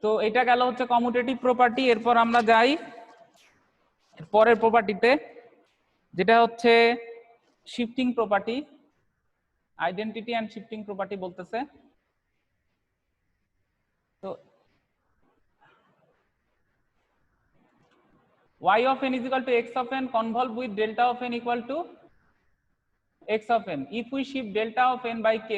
তো এটা গেল হচ্ছে কমিউটেটিভ প্রপার্টি। এরপর আমরা যাই পরের প্রপার্টিতে, যেটা হচ্ছে shifting property, identity and shifting property বলতেছে। তো y of n is equal to x of n convolve with delta of n equal to x of n. If we shift delta of n by k,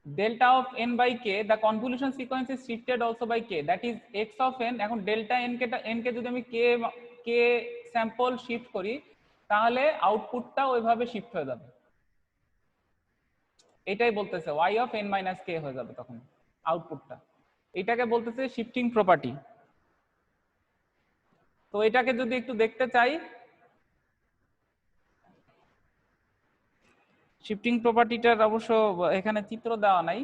delta of n by k, the convolution sequence is shifted also by k, that is x of n. এখন delta n কে যদি আমি k sample shift করি তাহলে আউটপুটটা ওইভাবে shift হয়ে যাবে। এটাই বলতেছে y of n minus k হয়ে যাবে তখন আউটপুটটা। এটাকে বলতেছে শিফটিং প্রপার্টি। তো এটাকে যদি একটু দেখতে চাই, শিফটিং প্রপার্টিটার অবশ্য এখানে চিত্র দেওয়া নাই,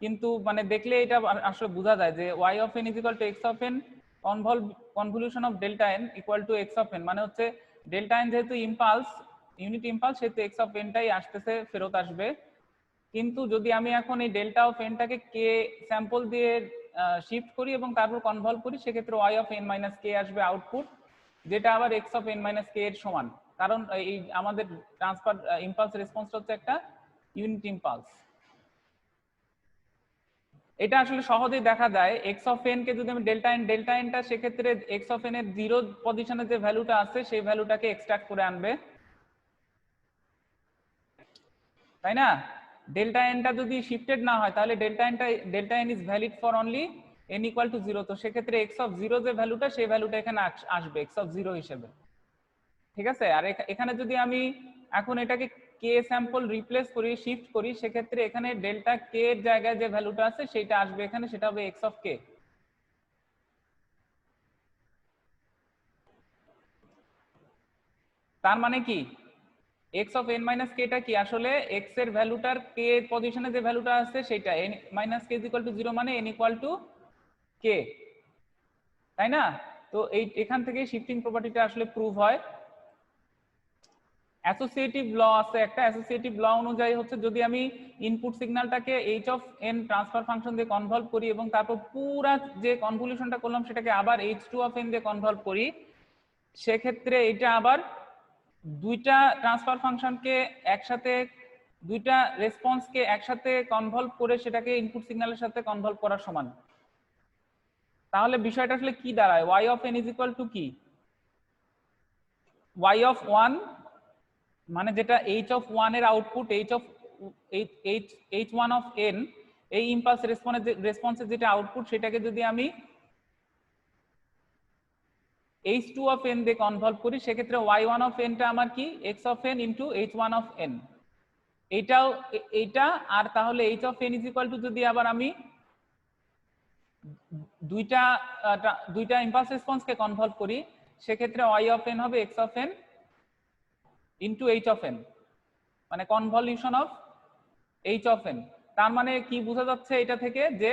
কিন্তু মানে দেখলে এটা আসলে বোঝা যায় যে y of n is equal to x of n convolution of delta n equal to x of n, মানে হচ্ছে ডেল্টা n যেহেতু ইম্পালস, ইউনিট ইম্পালস, সেহেতু x of n টাই আসতেছে, ফেরত আসবে। কিন্তু যদি আমি এখন এই ডেল্টা অফ এনটাকে কে স্যাম্পল দিয়ে শিফট করি এবং তারপর কনভলভ করি, সেক্ষেত্রে y of n minus k আসবে আউটপুট, যেটা আবার x of n minus k এর সমান, কারণ এই আমাদের ট্রান্সফার ইম্পালস রেসপন্সটা হচ্ছে একটা ইউনিট ইম্পালস। এটা আসলে সহজেই দেখা যায়। x of n কে যদি আমি ডেল্টা এনটা সেক্ষেত্রে x of n এর 0 পজিশনে যে ভ্যালুটা আছে সেই ভ্যালুটাকে এক্সট্রাক্ট করে আনবে, তাই না? ডেল্টা এনটা যদি শিফটেড না হয় তাহলে delta N is valid for only n equal to 0। তো সেক্ষেত্রে x of 0 যে ভ্যালুটা সেই ভ্যালুটা এখানে আসবে x of 0 হিসেবে, ঠিক আছে? আর এখানে যদি আমি এখন এটাকে কে স্যাম্পল রিপ্লেস করি, শিফট করি, সেক্ষেত্রে এখানে ডেল্টা কে এর জায়গায় যে ভ্যালুটা আছে সেটা আসবে এখানে, সেটা হবে x of k। তার মানে কি x of n minus k টা কি আসলে x এর ভ্যালুটার k পজিশনে যে ভ্যালুটা আছে সেটা n minus k is equal to 0 মানে n equal to k, তাই না? তো এখান থেকে শিফটিং প্রপার্টিটা আসলে প্রুভ হয়। অ্যাসোসিয়েটিভ ল আছে একটা, অ্যাসোসিয়েটিভ ল অনুযায়ী হচ্ছে যদি আমি ইনপুট সিগন্যালটাকে h of n transfer function দিয়ে কনভলভ করি এবং তারপর পুরা যে কনভলিউশনটা করলাম সেটাকে আবার h2 of n দিয়ে কনভলভ করি, সেক্ষেত্রে এটা আবার দুইটা ট্রান্সফার ফাংশনকে একসাথে, দুইটা রেসপন্সকে একসাথে কনভলভ করে সেটাকে ইনপুট সিগন্যালের সাথে কনভলভ করার সমান। তাহলে বিষয়টা আসলে কি দাঁড়ায়? y of n is equal to কি? y of 1 মানে যেটা h of 1 এর আউটপুট, h1 of n, এই ইম্পালস রেসপন্সের যেটা আউটপুট সেটাকে যদি আমি h2 of n দিয়ে কনভলভ করি, সেক্ষেত্রে y1 of n টা আমার কি x of n into h1 of n, এইটাও এইটা। আর তাহলে h of n is equal to যদি আবার আমি দুইটা ইম্পালস রেসপন্সকে কনভলভ করি, সেক্ষেত্রে y of n হবে x of n into h of n, মানে convolution of h of n। তার মানে কি বোঝা যাচ্ছে এটা থেকে যে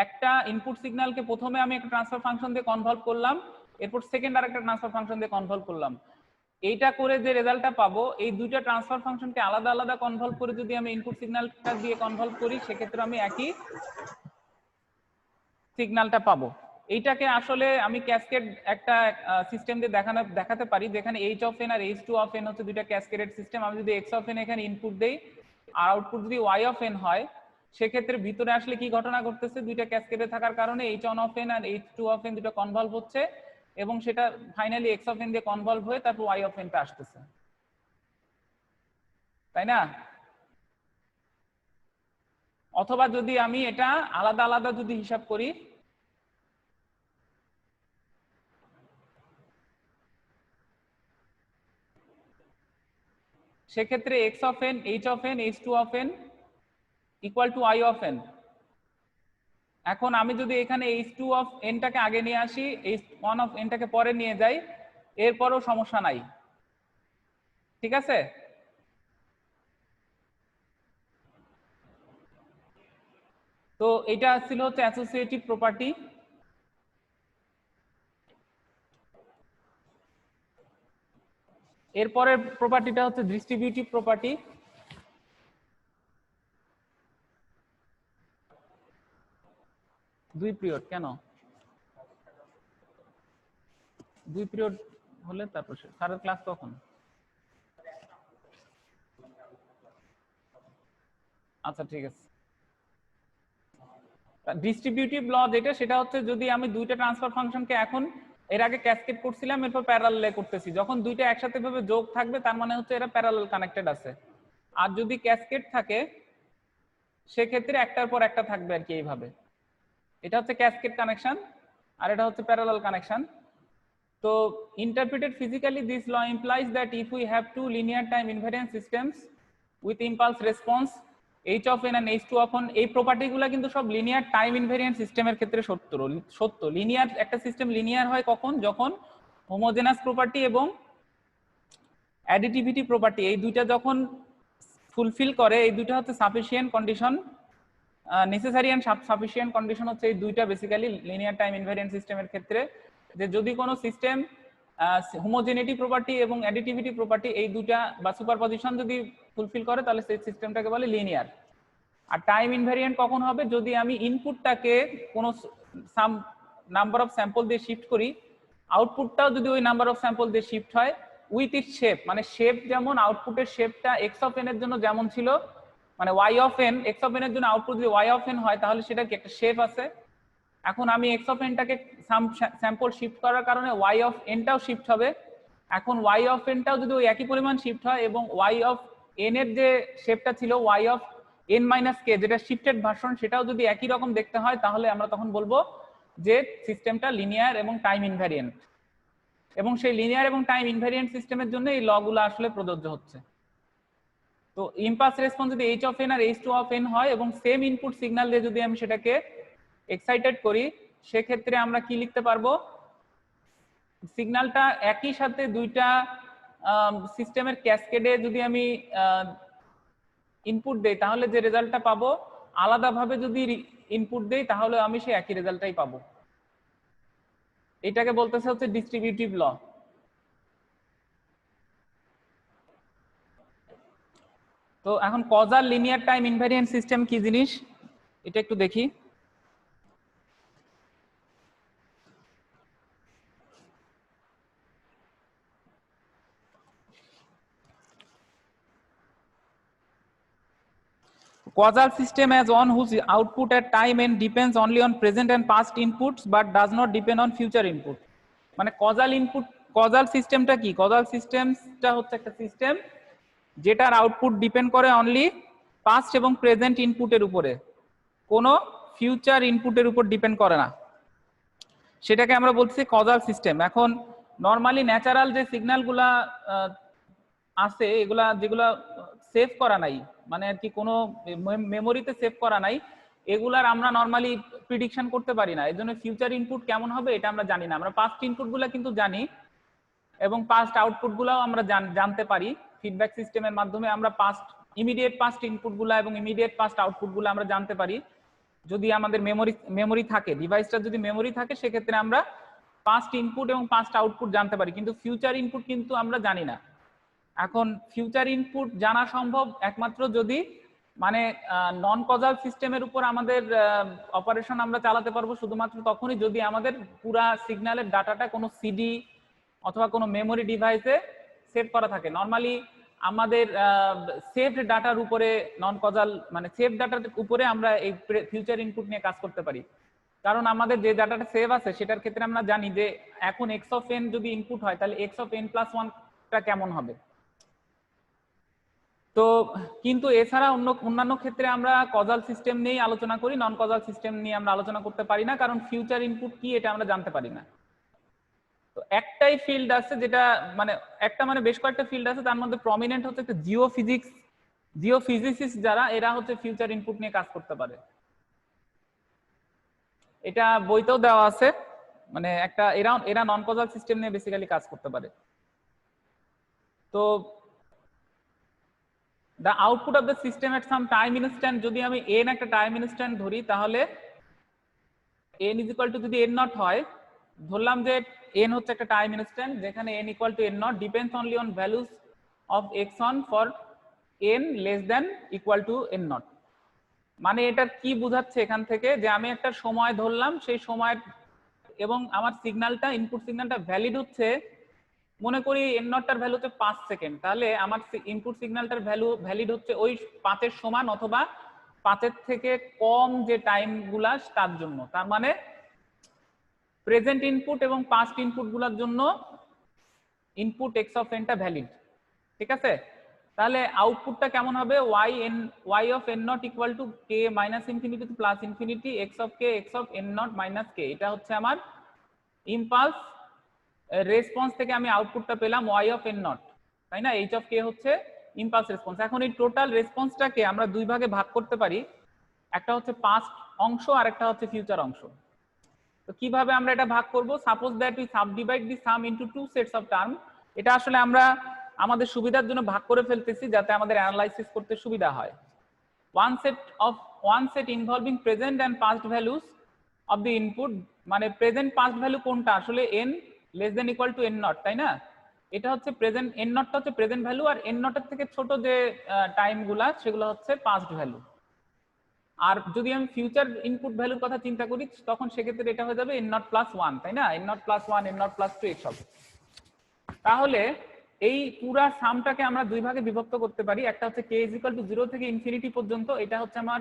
একটা ইনপুট সিগন্যালকে প্রথমে আমি একটা ট্রান্সফার ফাংশন দিয়ে কনভলভ করলাম, এরপর সেকেন্ড আরেকটা ট্রান্সফার ফাংশন দিয়ে কনভলভ করলাম, এইটা করে যে রেজাল্টটা পাবো এই দুইটা ট্রান্সফার ফাংশনকে আলাদা আলাদা কনভলভ করে যদি আমি ইনপুট সিগন্যালটা দিয়ে কনভলভ করি, সেক্ষেত্রে আমি একই সিগন্যালটা পাবো। এইটাকে আসলে আমি ক্যাসকেড একটা সিস্টেম দিয়ে দেখাতে পারি, যেখানে h of n আর h2 of n হচ্ছে দুইটা ক্যাসকেডেড সিস্টেম। আমি যদি x of n এখানে ইনপুট দেই আর আউটপুট যদি y of n হয়, সেক্ষেত্রে ভিতরে আসলে কি ঘটনা ঘটতেছে, দুইটা ক্যাসকেডে থাকার কারণে h1 of n আর h2 of n দুটো কনভলভ হচ্ছে এবং সেটা ফাইনালি x of n দিয়ে কনভলভ হয়ে তারপর y of n টা আসতেছে, তাই না? অথবা যদি আমি এটা আলাদা আলাদা যদি হিসাব করি, সেক্ষেত্রে x of n, h of n, h2 of n equal to y of n। এখন আমি যদি এখানে h2 of n টাকে আগে নিয়ে আসি, h1 of n টাকে পরে নিয়ে যাই, এরপরও সমস্যা নাই, ঠিক আছে? তো এটা ছিল হচ্ছে অ্যাসোসিয়েটিভ প্রপার্টি। এরপরের প্রপার্টিটা হচ্ছে ডিস্ট্রিবিউটিভ প্রপার্টি। 2 পিরিয়ড কেন? 2 পিরিয়ড হলে তারপর স্যারের ক্লাস কখন? আচ্ছা ঠিক আছে। ডিস্ট্রিবিউটিভ ল যেটা, সেটা হচ্ছে যদি আমি দুইটা ট্রান্সফার ফাংশনকে এখন এর আগে ক্যাসকেড করছিলাম, এরপর প্যারালালে করতেছি, যখন দুইটা একসাথে ভাবে যোগ থাকবে তার মানে হচ্ছে এরা প্যারালাল কানেক্টেড আছে। আর যদি ক্যাসকেড থাকে সেক্ষেত্রে একটার পর একটা থাকবে আর কি, এইভাবে। এটা হচ্ছে ক্যাসকেড কানেকশন আর এটা হচ্ছে প্যারালাল কানেকশন। তো interpreted physically, this law implies that if we have two linear time invariant systems with impulse response h of n and h2 of n, এই প্রপার্টি গুলা কিন্তু সব লিনিয়ার টাইম ইনভেরিয়েন্ট সিস্টেমের ক্ষেত্রে সত্য। লিনিয়ার একটা system linear হয় কখন? যখন হোমোজেনাস প্রপার্টি এবং অ্যাডিটিভিটি প্রপার্টি এই দুইটা যখন ফুলফিল করে। এই দুইটা হচ্ছে sufficient condition, necessary and sufficient condition হচ্ছে এই দুইটা বেসিক্যালি লিনিয়ার টাইম ইনভেরিয়েন্ট সিস্টেমের ক্ষেত্রে, যে যদি কোনো সিস্টেম হোমোজেনিটি প্রপার্টি এবং অ্যাডিটিভিটি প্রপার্টি এই দুইটা বা সুপারপজিশন যদি ফুলফিল করে তাহলে সেই সিস্টেমটাকে বলে লিনিয়ার। আর টাইম ইনভেরিয়েন্ট কখন হবে? যদি আমি ইনপুটটাকে কোনো সাম নাম্বার অফ স্যাম্পল দিয়ে শিফট করি, আউটপুটটাও যদি ওই নাম্বার অফ স্যাম্পল দিয়ে শিফট হয় উইথ ইট শেপ, মানে শেপ যেমন আউটপুটের শেপটা এক্স অফ এন এর জন্য যেমন ছিল, মানে y of n, x of n এর জন্য আউটপুট যদি ওয়াই অফ এন হয় তাহলে সেটা কি একটা শেপ আছে। এখন আমি এক্স অফ এনটাকে স্যাম্পল শিফট করার কারণে ওয়াই অফ এনটাও শিফট হবে। এখন ওয়াই অফ এনটাও যদি ওই একই পরিমাণ শিফট হয় এবং ওয়াই অফ এন এর যে শেপটা ছিল ওয়াই অফ এন মাইনাস কে, যেটা শিফটেড ভার্সন, সেটাও যদি একই রকম দেখতে হয় তাহলে আমরা তখন বলবো যে সিস্টেমটা লিনিয়ার এবং টাইম ইনভ্যারিয়েন্ট। এবং সেই লিনিয়ার এবং টাইম ইনভ্যারিয়েন্ট সিস্টেমের জন্য এই লগুলো আসলে প্রযোজ্য হচ্ছে। তো ইম্পালস রেসপন্স যদি এইচ অফ এন আর এইচ টু অফ এন হয় এবং সেম ইনপুট সিগন্যাল দিয়ে যদি আমি সেটাকে এক্সাইটেড করি, সেক্ষেত্রে আমরা কি লিখতে পারবো? সিগন্যালটা একই সাথে দুইটা সিস্টেমের ক্যাসকেডে যদি আমি ইনপুট দেই তাহলে যে রেজাল্টটা পাবো, আলাদাভাবে যদি ইনপুট দেই তাহলে আমি সেই একই রেজাল্টটাই পাবো। এটাকে বলতেছে হচ্ছে ডিস্ট্রিবিউটিভ ল। তো এখন causal linear time invariant system কি জিনিস এটা একটু দেখি। Causal system as one whose output at time n depends only on present and past inputs but does not depend on future input. মানে causal input, causal সিস্টেমটা কি? causal সিস্টেমটা হচ্ছে একটা সিস্টেম যেটার আউটপুট ডিপেন্ড করে অনলি পাস্ট এবং present ইনপুটের উপরে, কোনো ফিউচার ইনপুটের উপর ডিপেন্ড করে না, সেটাকে আমরা বলছি causal সিস্টেম। এখন নরমালি ন্যাচারাল যে সিগন্যালগুলা আছে এগুলা যেগুলা সেভ করা নাই, মানে আর কি কোনো মেমোরিতে সেভ করা নাই, এগুলার আমরা নরমালি প্রিডিকশন করতে পারি না। এই জন্য ফিউচার ইনপুট কেমন হবে এটা আমরা জানি না। আমরা পাস্ট ইনপুটগুলো কিন্তু জানি এবং পাস্ট আউটপুটগুলোও আমরা জানতে পারি। ফিডব্যাক সিস্টেমের মাধ্যমে আমরা ইমিডিয়েট পাস্ট ইনপুটগুলো এবং ইমিডিয়েট পাস্ট আউটপুটগুলো আমরা জানতে পারি। যদি আমাদের মেমোরি থাকে, ডিভাইসটা যদি মেমোরি থাকে, সেক্ষেত্রে আমরা পাস্ট ইনপুট এবং পাস্ট আউটপুট জানতে পারি, কিন্তু ফিউচার ইনপুট কিন্তু আমরা জানি না। এখন ফিউচার ইনপুট জানা সম্ভব একমাত্র যদি মানে নন কজাল সিস্টেমের উপর আমাদের অপারেশন আমরা চালাতে পারবো শুধুমাত্র তখনই যদি আমাদের পুরা সিগন্যালের ডাটাটা কোনো সিডি অথবা কোনো মেমোরি ডিভাইসে সেভ করা থাকে। নরমালি আমাদের সেভড ডাটার উপরে নন কজাল মানে সেভ ডাটার উপরে আমরা এই ফিউচার ইনপুট নিয়ে কাজ করতে পারি, কারণ আমাদের যে ডাটাটা সেভ আছে সেটার ক্ষেত্রে আমরা জানি যে এখন এক্স অফ এন যদি ইনপুট হয় তাহলে এক্স অফ এন প্লাস ওয়ানটা কেমন হবে। তো কিন্তু এছাড়া অন্যান্য ক্ষেত্রে আমরা কজাল সিস্টেম নিয়ে আলোচনা করি, নন কজাল সিস্টেম নিয়ে আমরা আলোচনা করতে পারি না, কারণ ফিউচার ইনপুট কি এটা আমরা জানতে পারি না। তো একটাই ফিল্ড আছে যেটা মানে বেশ কয়েকটা ফিল্ড আছে, তার মধ্যে প্রমিনেন্ট হচ্ছে একটা জিওফিজিসিস্ট যারা, এরা হচ্ছে ফিউচার ইনপুট নিয়ে কাজ করতে পারে। এটা বইতেও দেওয়া আছে, মানে একটা এরা নন কজাল সিস্টেম নিয়ে বেসিক্যালি কাজ করতে পারে। তো the output of the system at some time instant, যদি আমি n একটা টাইম ইনস্ট্যান্ট ধরি তাহলে n is equal to যদি n নট হয়, ধরলাম যে n হচ্ছে একটা টাইম ইনস্ট্যান্ট যেখানে n equal to n not depends only on values of x on for n less than equal to n not. মানে এটা কি বোঝাচ্ছে এখান থেকে, যে আমি একটা সময় ধরলাম, সেই সময় এবং আমার সিগন্যালটা, ইনপুট সিগন্যালটা ভ্যালিড হচ্ছে, মনে করি এন নটটার ভ্যালু হচ্ছে 5 সেকেন্ড, তাহলে আমার ইনপুট সিগন্যালটার ভ্যালু ভ্যালিড হচ্ছে ওই 5 এর সমান অথবা 5 এর থেকে কম যে টাইম গুলা তার জন্য। তার মানে প্রেজেন্ট ইনপুট এবং পাস্ট ইনপুট গুলার জন্য ইনপুট এক্স অফ এনটা ভ্যালিড। ঠিক আছে, তাহলে আউটপুটটা কেমন হবে, y of n not equal to k minus infinity two plus infinity x of k x of n not minus k। এটা হচ্ছে আমার ইম্পালস রেসপন্স থেকে আমি আউটপুটটা পেলাম y অফ n নট, তাই না? h অফ k হচ্ছে ইম্পালস রেসপন্স। এখন এই টোটাল রেসপন্সটাকে আমরা দুই ভাগে ভাগ করতে পারি, একটা হচ্ছে পাস্ট অংশ আর একটা হচ্ছে ফিউচার অংশ। তো কিভাবে আমরা এটা ভাগ করব, suppose that we subdivide the sum into two sets of term. এটা আসলে আমরা আমাদের সুবিধার জন্য ভাগ করে ফেলতেছি যাতে আমাদের অ্যানালাইসিস করতে সুবিধা হয়। one set involving present and past values of the input, মানে প্রেজেন্ট পাস্ট ভ্যালু কোনটা, আসলে n less than equal to n not, তাই না? এটা হচ্ছে প্রেজেন্ট, n নটটা হচ্ছে প্রেজেন্ট ভ্যালু, আর n নটের থেকে ছোট যে টাইম গুলা সেগুলো হচ্ছে পাস্ট ভ্যালু। আর যদি আমি ফিউচার ইনপুট ভ্যালুর কথা চিন্তা করি তখন সেক্ষেত্রে এটা হয়ে যাবে n নট প্লাস 1, তাই না? n not plus 1, n not plus 2 এইসব। তাহলে এই পুরা সামটাকে আমরা দুই ভাগে বিভক্ত করতে পারি, একটা হচ্ছে k ইজ ইকুয়াল টু 0 থেকে ইনফিনিটি পর্যন্ত, এটা হচ্ছে আমার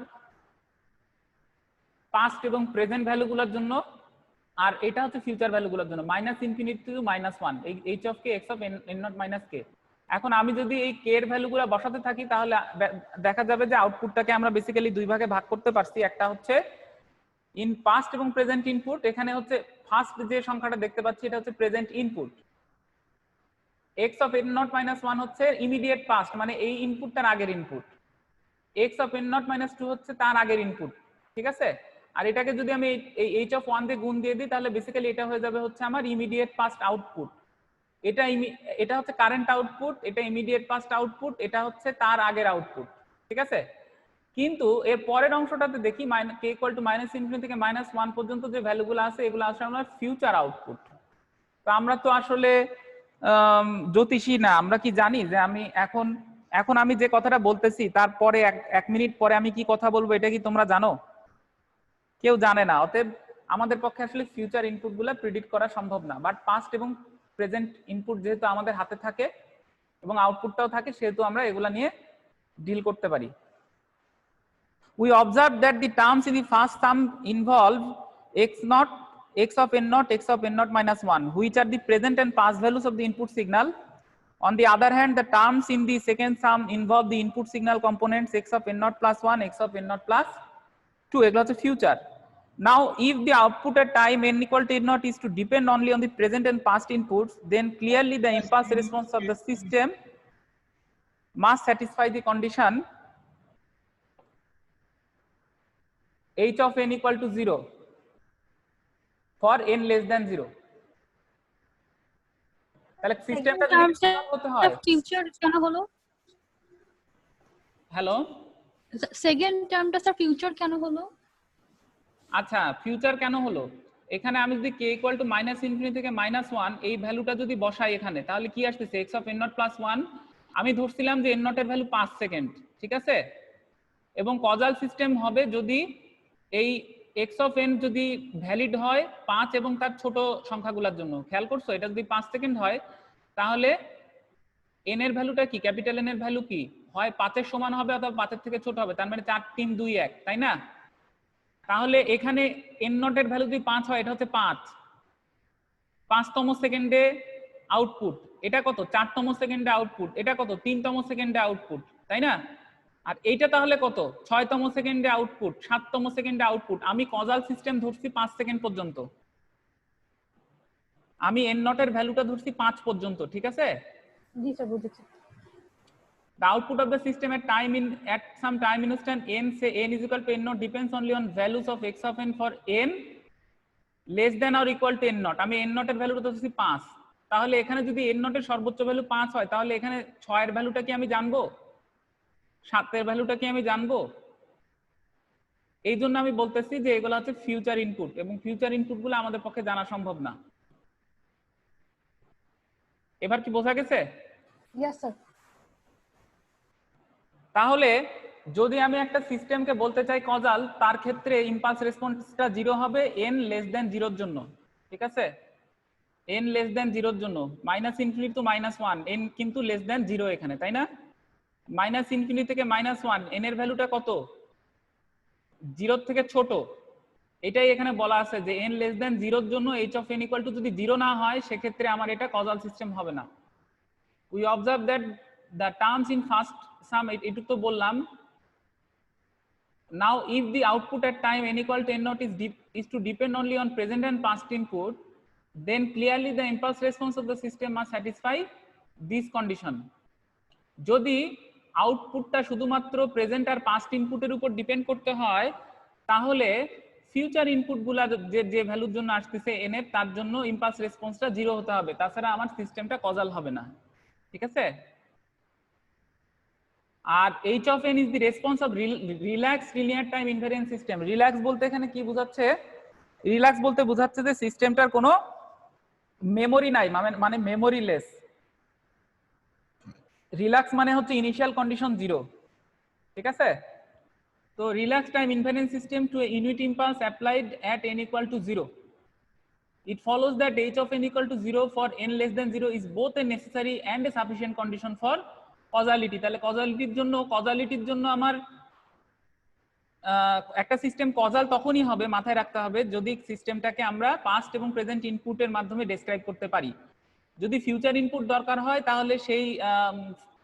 পাস্ট এবং প্রেজেন্ট ভ্যালুগুলোর জন্য, আর এটা হচ্ছে ফিউচার ভ্যালুগুলোর জন্য মাইনাস ইনফিনিটি টু মাইনাস 1 এই h of k x of n not minus k। এখন আমি যদি এই k এর ভ্যালুগুলো বসাতে থাকি তাহলে দেখা যাবে যে আউটপুটটাকে আমরা বেসিক্যালি দুই ভাগে ভাগ করতে পারছি। একটা হচ্ছে ইন পাস্ট এবং প্রেজেন্ট ইনপুট, এখানে হচ্ছে ফার্স্ট যে সংখ্যাটা দেখতে পাচ্ছি এটা হচ্ছে present input, x of n not minus 1 হচ্ছে ইমিডিয়েট পাস্ট, মানে এই ইনপুটটার আগের input, x of n not minus 2 হচ্ছে তার আগের ইনপুট। ঠিক আছে, আর এটাকে যদি আমি এই h অফ 1 দিয়ে গুণ দিয়ে দিই তাহলে বেসিক্যালি এটা হয়ে যাবে হচ্ছে আমার ইমিডিয়েট পাস্ট আউটপুট। এটা হচ্ছে কারেন্ট আউটপুট, এটা ইমিডিয়েট পাস্ট আউটপুট, এটা হচ্ছে তার আগের আউটপুট। ঠিক আছে, কিন্তু এর পরের অংশটাতে দেখি k equal to minus infinity থেকে মাইনাস 1 পর্যন্ত যে ভ্যালুগুলো আছে এগুলো আসলে আমার ফিউচার আউটপুট। তো আমরা তো আসলে জ্যোতিষী না, আমরা কি জানি যে আমি এখন আমি যে কথাটা বলতেছি তারপরে এক মিনিট পরে আমি কি কথা বলবো, এটা কি তোমরা জানো? কেউ জানে না। অতএব আমাদের পক্ষে আসলে ফিউচার ইনপুট গুলা প্রিডিক্ট করা সম্ভব না, বাট পাস্ট এবং প্রেজেন্ট ইনপুট যেহেতু আমাদের হাতে থাকে এবং আউটপুটটাও থাকে সেহেতু আমরা এগুলা নিয়ে ডিল করতে পারি। We observe that the terms in the first sum involve x naught, x of n naught, x of n naught minus 1, which are the present and past values of the input signal. On the other hand, the terms in the second sum involve the input signal components x of n naught plus 1, x of n naught plus 2, এগুলো হচ্ছে future. Now, if the output at time n equal to n naught is to depend only on the present and past inputs, then clearly the impulse response of the system must satisfy the condition h of n equal to 0 for n less than 0. তাহলে সিস্টেমটা যদি হতে হয় future কেন হলো? Hello, second টার্মটা sir future কেন হলো? আচ্ছা, ফিউচার কেন হলো, এখানে আমি যদি k equal to minus infinity থেকে মাইনাস 1 এই ভ্যালুটা যদি বসাই এখানে তাহলে কি আসতেছে x of n not plus 1। আমি ধরছিলাম যে n নট এর ভ্যালু 5 সেকেন্ড, ঠিক আছে, এবং কজাল সিস্টেম হবে যদি এই x অফ n যদি ভ্যালিড হয় 5 এবং তার ছোট সংখ্যাগুলোর জন্য। খেয়াল করছো, এটা যদি 5 সেকেন্ড হয় তাহলে n এর ভ্যালুটা কি, ক্যাপিটাল n এর ভ্যালু কি, হয় 5 এর সমান হবে অথবা 5 এর থেকে ছোট হবে, তার মানে 4 3 2 1, তাই না? তাহলে এখানে n নট এর ভ্যালু যদি 5 হয় এটা হচ্ছে 5তম সেকেন্ডে আউটপুট, এটা কত 4তম সেকেন্ডে আউটপুট, এটা কত 3তম সেকেন্ডে আউটপুট, তাই না? আর এইটা তাহলে কত 6তম সেকেন্ডে আউটপুট, 7তম সেকেন্ডে আউটপুট। আমি কজাল সিস্টেম ধরছি 5 সেকেন্ড পর্যন্ত, আমি n নট এর ভ্যালুটা ধরছি 5 পর্যন্ত, ঠিক আছে? জি স্যার, বুঝেছি। The output of the system at some time instant n, say n is equal to n naught, depends only on values of x of n for n less than or equal to n naught. আমি n naught এর ভ্যালুটা ধরছি 5, তাহলে এখানে যদি n naught এর সর্বোচ্চ value 5 হয় তাহলে এখানে 6 এর ভ্যালুটা কি আমি জানবো, 7 এর ভ্যালুটা কি আমি জানবো? এই জন্য আমি বলতেছি যে এগুলো হচ্ছে ফিউচার ইনপুট এবং ফিউচার ইনপুট গুলো আমাদের পক্ষে জানা সম্ভব না। এবার কি বোঝা গেছে? Yes sir. তাহলে যদি আমি একটা সিস্টেমকে বলতে চাই কজাল, তার ক্ষেত্রে ইম্পালস রেসপন্সটা 0 হবে n লেস দেন 0 এর জন্য, ঠিক আছে? n লেস দেন 0 এর জন্য, -∞ টু -1, n কিন্তু লেস দেন 0 এখানে, তাই না? -∞ থেকে -1, n এর ভ্যালুটা কত? 0 থেকে ছোট। এটাই এখানে বলা আছে যে n লেস দেন 0 এর জন্য h of n equal to যদি 0 না হয় সেক্ষেত্রে আমার এটা কজাল সিস্টেম হবে না। We observe that the terms in first sum, এটুকু তো বললাম। Now if the output at time n equal to n naught is to depend only on present and past input, then clearly the impulse response of the system must satisfy this condition. যদি আউটপুটটা শুধুমাত্র present আর past ইনপুটের উপর depend করতে হয়, তাহলে future ইনপুটগুলা যে ভ্যালুর জন্য আসতেছে n এর, তার জন্য ইম্পালস রেসপন্সটা 0 হতে হবে, তাছাড়া আমার সিস্টেমটা কজাল হবে না, ঠিক আছে? আর h of n is the response of relaxed linear time invariant system. Relax বলতে এখানে কি বোঝাচ্ছে? রিল্যাক্স বলতে বোঝাচ্ছে যে সিস্টেমটার কোনো মেমোরি নাই, মানে মেমোরিলেস। রিল্যাক্স মানে হচ্ছে ইনিশিয়াল কন্ডিশন 0, ঠিক আছে? তো relax time invariant system to a unit impulse applied at n equal to 0. It follows that h of n equal to 0 for n less than 0 is both a necessary and a sufficient condition for causality. তাহলে কজালিটির জন্য আমার একটা system causal তখনই হবে, মাথায় রাখতে হবে, যদি সিস্টেমটাকে আমরা পাস্ট এবং প্রেজেন্ট ইনপুটের মাধ্যমে ডেসক্রাইব করতে পারি। যদি ফিউচার ইনপুট দরকার হয় তাহলে সেই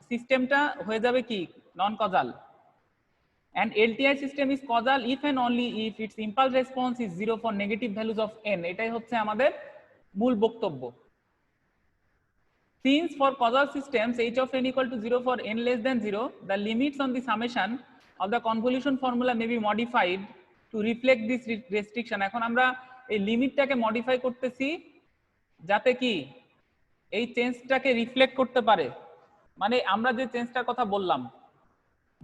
সিস্টেমটা হয়ে যাবে কি নন causal. And LTI system is causal if and only if its impulse response is 0 for negative values of n. এটাই হচ্ছে আমাদের মূল বক্তব্য। Since for causal systems h of n equal to 0 for n less than 0, the limits on the summation of the convolution formula may be modified to reflect this restriction. এখন আমরা এই লিমিটটাকে modify করতেছি যাতে কি এই চেঞ্জটাকে রিফ্লেক্ট করতে পারে। মানে আমরা যে চেঞ্জটার কথা বললাম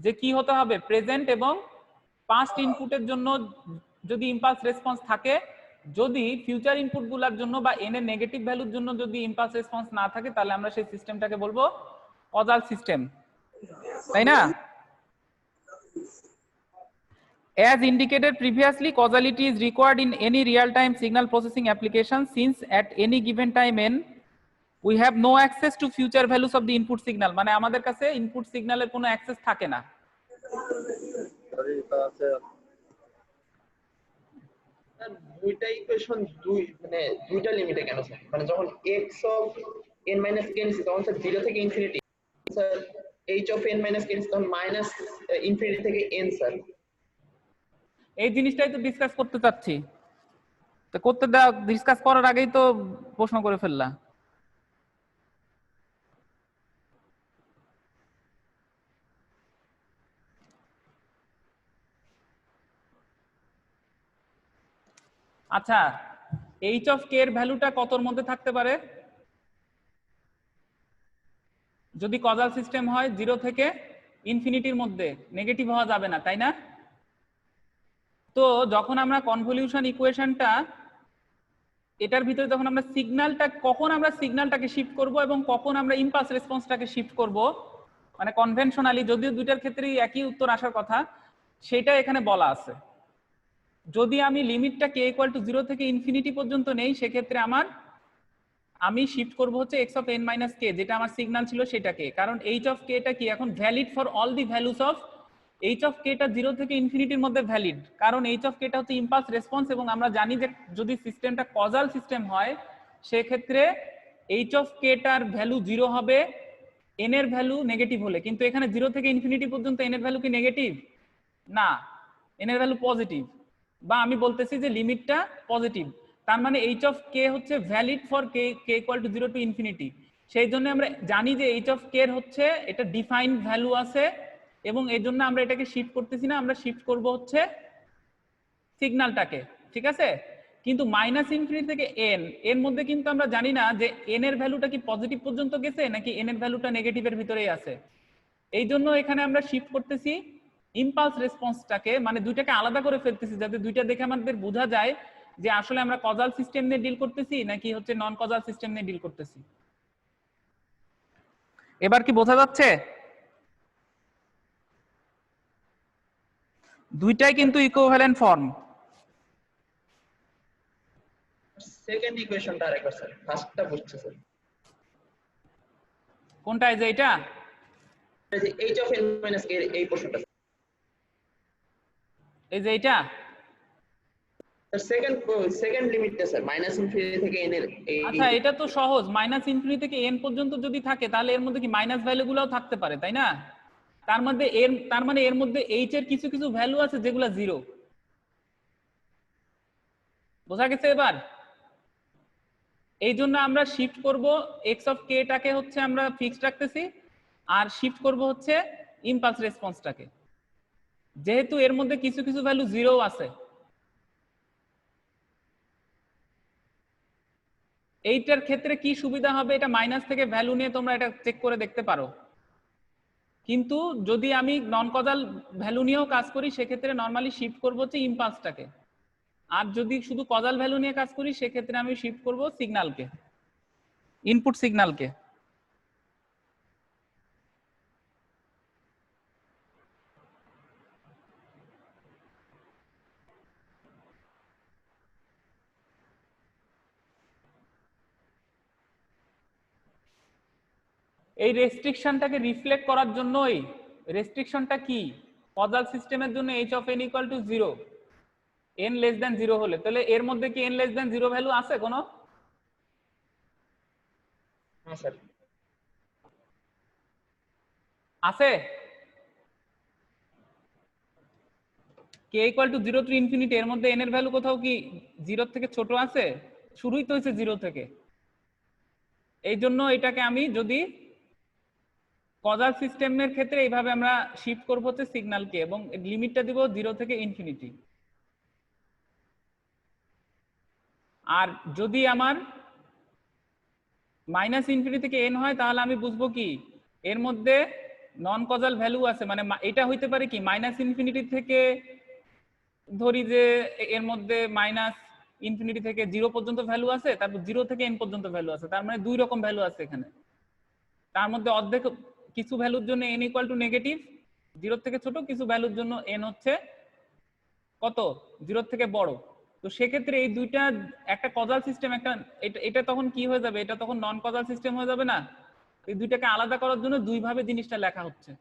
যে কি হতে হবে, প্রেজেন্ট এবং পাস্ট ইনপুটের জন্য যদি ইম্পালস রেসপন্স থাকে, যদি ফিউচার ইনপুটগুলোর জন্য বা n এর নেগেটিভ ভ্যালুর জন্য যদি ইম্পালস রেসপন্স না থাকে, তাহলে আমরা সেই সিস্টেমটাকে বলবো কজাল সিস্টেম, তাই না? As indicated previously, causality is required in any real-time signal processing application, since at any given time n we have no access to future values of the input signal. মানে আমাদের কাছে input সিগন্যালের কোনো access থাকে না। দুইটা equation মানে দুইটা লিমিটে কেন স্যার? মানে যখন x of n minus k তখন স্যার 0 থেকে infinity, sir h of n minus k তখন মাইনাস ইনফিনিটি থেকে n স্যার। এই জিনিসটাই তো ডিসকাস করতে চাচ্ছি, তো করতে দাও, ডিসকাস করার আগেই তো প্রশ্ন করে ফেললা। আচ্ছা, h অফ k এর ভ্যালুটা কতর মধ্যে থাকতে পারে? যদি কজাল সিস্টেম হয় 0 থেকে ইনফিনিটির মধ্যে, নেগেটিভ হওয়া যাবে না, তাই না? তো যখন আমরা কনভলিউশন ইকুয়েশনটা এটার ভিতরে যখন আমরা কখন আমরা সিগন্যালটাকে শিফট করব এবং কখন আমরা ইম্পালস রেসপন্সটাকে শিফট করব, মানে কনভেনশনালি, যদিও দুইটার ক্ষেত্রেই একই উত্তর আসার কথা, সেটা এখানে বলা আছে। যদি আমি লিমিটটা k ইকুয়াল টু 0 থেকে ইনফিনিটি পর্যন্ত নেই, সেক্ষেত্রে আমি শিফট করব হচ্ছে x of n minus k, যেটা আমার সিগন্যাল ছিল সেটাকে। কারণ h অফ k টা কি এখন valid for all the values of h of k টা 0 থেকে ইনফিনিটির মধ্যে ভ্যালিড, কারণ h অফ k টা হচ্ছে ইম্পালস রেসপন্স, এবং আমরা জানি যে যদি সিস্টেমটা কজাল সিস্টেম হয় সেক্ষেত্রে h অফ k টার ভ্যালু 0 হবে n এর ভ্যালু নেগেটিভ হলে। কিন্তু এখানে 0 থেকে ইনফিনিটি পর্যন্ত n এর ভ্যালু কি নেগেটিভ? না, n এর ভ্যালু পজিটিভ, বা আমি বলতেছি যে লিমিটটা পজিটিভ। তার মানে h অফ k হচ্ছে valid for k equal to 0 to infinity. সেই জন্য আমরা জানি যে h অফ k এর হচ্ছে এটা ডিফাইন্ড ভ্যালু আছে, এবং এর জন্য আমরা এটাকে শিফট করতেছি না, আমরা শিফট করব হচ্ছে সিগন্যালটাকে, ঠিক আছে? কিন্তু মাইনাস ইনফিনিটি থেকে n এর মধ্যে কিন্তু আমরা জানি না যে n এর ভ্যালুটা কি পজিটিভ পর্যন্ত গেছে নাকি n এর ভ্যালুটা নেগেটিভের ভিতরেই আছে। এই জন্য এখানে আমরা শিফট করতেছি ইম্পালস রেসপন্সটাকে, মানে দুইটাকে আলাদা করে ফেলতেছি, যাতে দুইটা দেখে আমাদের বোঝা যায় যে আসলে আমরা কজাল সিস্টেম নিয়ে ডিল করতেছি নাকি হচ্ছে নন কজাল সিস্টেম নিয়ে ডিল করতেছি। এবার কি বোঝা যাচ্ছে? দুইটাই কিন্তু ইকুইভ্যালেন্ট ফর্ম। সেকেন্ড ইকুয়েশনটা আরেকবার স্যার, ফার্স্টটা বুঝছি স্যার। কোনটা? এই যে এটা এই যে h of n minus k এই পোরশনটা এই যে এটা স্যার, সেকেন্ড লিমিটটা স্যার মাইনাস ইনফিনিটি থেকে n এর এই আচ্ছা, এটা তো সহজ। মাইনাস ইনফিনিটি থেকে এন পর্যন্ত যদি থাকে তাহলে এর মধ্যে কি মাইনাস ভ্যালুগুলোও থাকতে পারে, তাই না? তার মানে এর মধ্যে এইচ এর কিছু কিছু ভ্যালু আছে যেগুলো জিরো। বোঝা গেছে এবার? এই জন্য আমরা শিফট করব এক্স অফ কে টাকে হচ্ছে আমরা ফিক্সড রাখতেছি, আর শিফট করব হচ্ছে ইমপালস রেসপন্সটাকে, যেহেতু এর মধ্যে কিছু কিছু ভ্যালু জিরো আছে। এইটার ক্ষেত্রে কি সুবিধা হবে, এটা মাইনাস থেকে ভ্যালু নিয়ে তোমরা এটা চেক করে দেখতে পারো। কিন্তু যদি আমি নন কজাল ভ্যালু নিয়েও কাজ করি সেক্ষেত্রে নর্মালি শিফট করব হচ্ছে ইমপালসটাকে, আর যদি শুধু কজাল ভ্যালু নিয়ে কাজ করি সেক্ষেত্রে আমি শিফট করব সিগন্যালকে, ইনপুট সিগন্যালকে। এই রেস্ট্রিকশনটাকে রিফ্লেক্ট করার জন্যই, রেস্ট্রিকশনটা কি, কজাল সিস্টেমের জন্য h of n equal to 0, n less than 0 হলে। তাহলে এর মধ্যে কি n less than 0 ভ্যালু আছে কোনো? হ্যাঁ স্যার আছে। k equal to 0 to infinity এর মধ্যে n এর ভ্যালু কোথাও কি 0 থেকে ছোট আছে? শুরুই তো হয়েছে 0 থেকে। এই জন্য এটাকে আমি যদি কজাল সিস্টেমের ক্ষেত্রে এইভাবে আমরা শিফট করব হচ্ছে সিগন্যালকে, এবং লিমিটটা দিব 0 থেকে ইনফিনিটি। আর যদি আমার মাইনাস ইনফিনিটি থেকে এন হয় তাহলে আমি বুঝবো কি এর মধ্যে নন কজাল ভ্যালু আছে, মানে এটা হইতে পারে কি মাইনাস ইনফিনিটি থেকে ধরি যে এর মধ্যে মাইনাস ইনফিনিটি থেকে 0 পর্যন্ত ভ্যালু আছে, তারপর 0 থেকে n পর্যন্ত ভ্যালু আছে, তার মানে দুই রকম ভ্যালু আছে এখানে। তার মধ্যে অর্ধেক কিছু ভ্যালুর জন্য n ইকুয়াল টু নেগেটিভ 0 থেকে ছোট, কিছু ভ্যালুর জন্য n হচ্ছে কত 0 থেকে বড়। তো সেক্ষেত্রে এই দুইটা একটা কজাল সিস্টেম, একটা এটা তখন কি হয়ে যাবে, এটা তখন নন কজাল সিস্টেম হয়ে যাবে না? এই দুইটাকে আলাদা করার জন্য দুই ভাবে জিনিসটা লেখা হচ্ছে,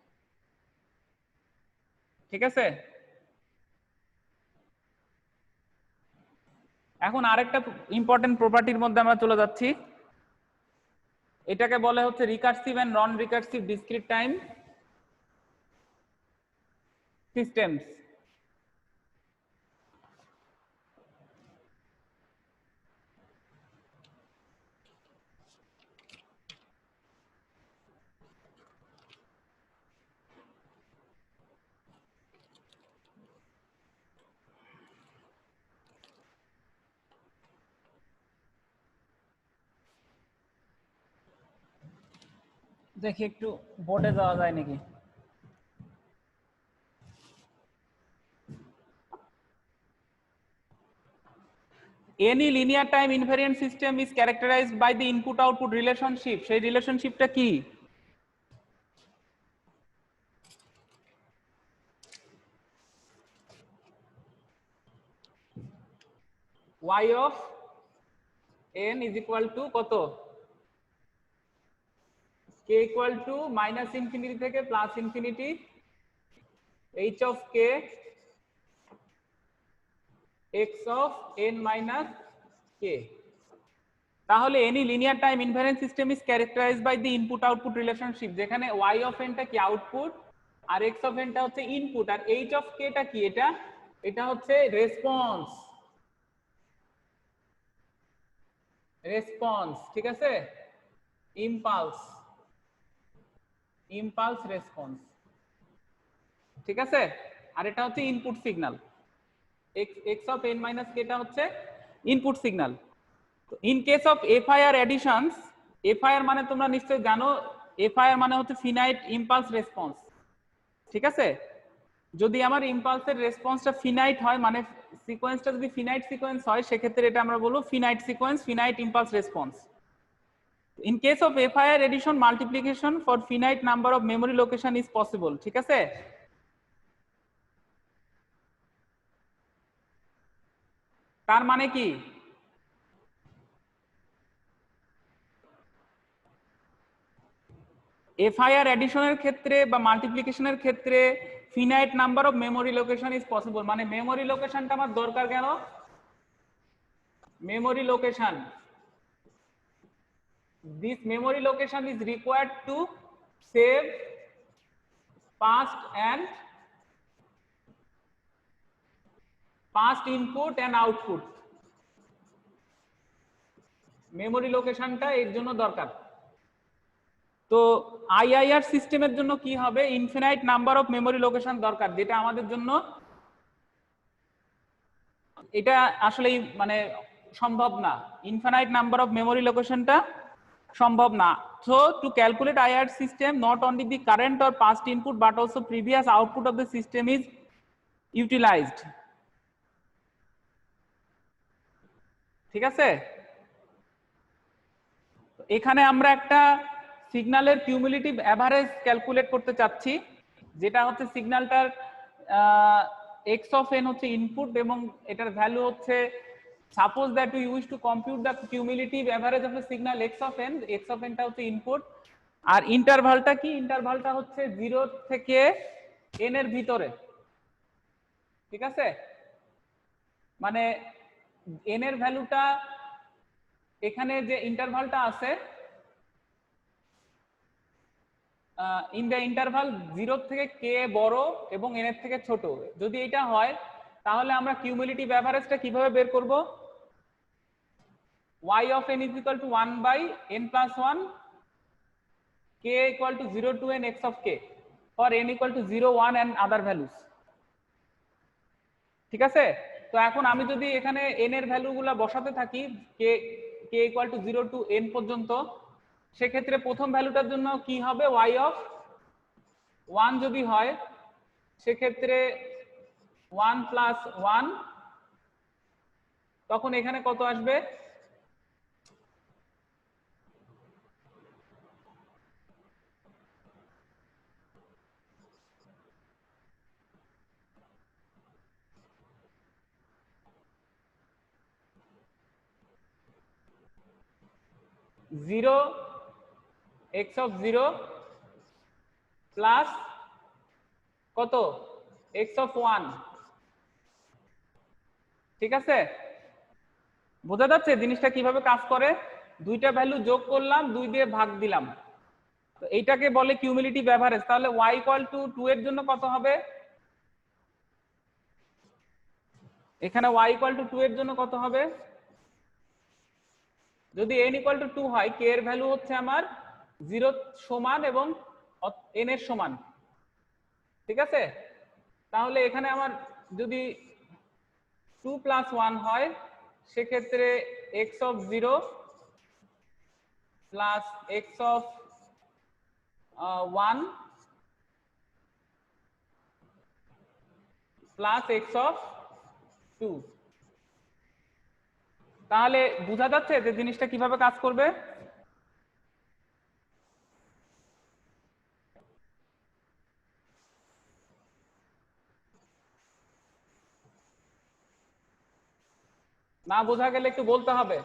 ঠিক আছে? এখন আরেকটা ইম্পর্টেন্ট প্রপার্টির মধ্যে আমরা চলে যাচ্ছি, এটাকে বলে হচ্ছে recursive and non recursive discrete time systems. দেখি একটু বোর্ডে যাওয়া যায় নাকি। Any linear time invariant system is characterized by the input output relationship. সেই রিলেশনশিপটা কি? y of n is equal to কত? k equal to minus infinity থেকে plus infinity h of k x of n minus k। তাহলে any linear time invariant system is characterized by the input output relationship, যেখানে y of n টা কি output আর x of n টা হচ্ছে input, আর h of k টা কি, এটা হচ্ছে রেসপন্স, ঠিক আছে? ইম্পালস রেসপন্স, ঠিক আছে? আর এটা হচ্ছে input signal, x of n minus k টা হচ্ছে input signal. In case of FIR অ্যাডিশনস, FIR মানে তোমরা নিশ্চয়ই জানো, FIR মানে হচ্ছে ফিনাইট ইম্পালস রেসপন্স, ঠিক আছে? যদি আমার ইম্পালসের রেসপন্সটা ফিনাইট হয়, মানে সিকোয়েন্সটা যদি ফিনাইট সিকোয়েন্স হয়, সেক্ষেত্রে এটা আমরা বলবো finite sequence, finite impulse response. In case of FIR addition, multiplication for finite number of memory location is possible, ঠিক আছে? তার মানে কি FIR এডিশনের ক্ষেত্রে বা মাল্টিপ্লিকেশনের ক্ষেত্রে finite number of memory location is possible, মানে মেমোরি লোকেশনটা আমার দরকার কেন? Memory location, this memory location is required to save past input and output. Memory লোকেশনটা এর জন্য দরকার। তো IIR সিস্টেমের জন্য কি হবে? Infinite number of memory location দরকার, যেটা আমাদের জন্য এটা আসলে মানে সম্ভব না। ইনফিনাইট নাম্বার অফ মেমোরি লোকেশনটা সম্ভব না। So to calculate IIR system, not only the current or past input but also previous output of the system is utilized. ঠিক আছে, এখানে আমরা একটা সিগন্যালের কিউমুলেটিভ অ্যাভারেজ ক্যালকুলেট করতে চাচ্ছি, যেটা হচ্ছে সিগন্যালটার x of n হচ্ছে ইনপুট এবং এটার ভ্যালু হচ্ছে, suppose that we wish to compute the cumulative average of the signal x of n টা হচ্ছে ইনপুট, আর ইন্টারভালটা কি? ইন্টারভালটা হচ্ছে 0 থেকে n এর ভিতরে। ঠিক আছে, মানে n এর ভ্যালুটা এখানে যে ইন্টারভালটা আছে, ইন দ্য ইন্টারভাল 0 থেকে k বড় এবং n এর থেকে ছোট, যদি এটা হয় তাহলে আমরা কিউমুলেটিভ অ্যাভারেজটা কিভাবে বের করব? y of n is equal to 1 by n plus 1, k equal to 0 to n x of k for n equal to 0, 1 and other values. ঠিক আছে, তো এখন আমি যদি এখানে n এর ভ্যালুগুলো বসাতে থাকি k equal to 0 to n পর্যন্ত, সেক্ষেত্রে প্রথম ভ্যালুটার জন্য কি হবে? y of 1 যদি হয় সেক্ষেত্রে 1 plus 1, তখন এখানে কত আসবে? x of 0 প্লাস কত? x of 1। ঠিক আছে, বোঝা যাচ্ছে জিনিসটা কিভাবে কাজ করে? দুইটা ভ্যালু যোগ করলাম, 2 দিয়ে ভাগ দিলাম, তো এইটাকে বলে কিউমুলেটিভ অ্যাভারেজ। তাহলে y ইকুয়াল টু 2 এর জন্য কত হবে? এখানে y ইকুয়াল টু 2 এর জন্য কত হবে? যদি n ইকুয়াল টু 2 হয়, k এর ভ্যালু হচ্ছে আমার 0 সমান এবং n এর সমান। ঠিক আছে, তাহলে এখানে আমার যদি 2 প্লাস 1 হয় সেক্ষেত্রে x of 0 plus x of 1 plus x of 2। তাহলে বোঝা যাচ্ছে যে জিনিসটা কিভাবে কাজ করবে? না বোঝা গেলে একটু বলতে হবে।